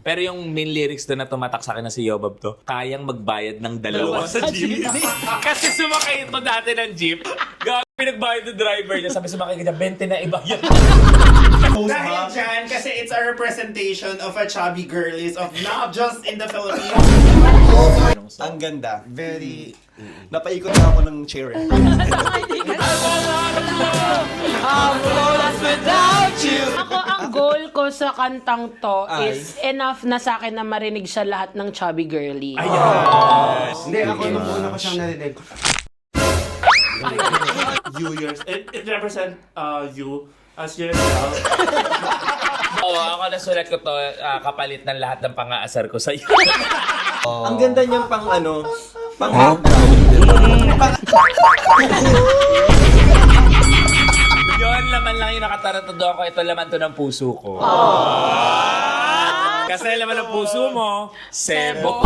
Pero yung main lyrics doon na tumatak sa akin na si Yobab to, kayang magbayad ng dalawa sa jeep. Kasi sumakay ito dati ng jeep. Pinagbayad ng driver niya. Sabi sumakay ka 20 na ibayad. Dahil dyan, kasi it's a representation of a chubby girlies of not just in the Philippines. Ang ganda. Very... Napaikot na ako ng chair. Ako, ang goal ko sa kantang to is enough na sa akin na marinig siya lahat ng chubby girly. Hindi, ako nung una ko siyang narinig. It represents you as yourself. Oo, ako nasulat ko to kapalit ng lahat ng pang-aasar ko sa'yo. Ang ganda niyang pang ano, pang Yun, laman lang yung nakatarantado ako. Ito laman to ng puso ko. Kasi laman ng puso mo, sebo.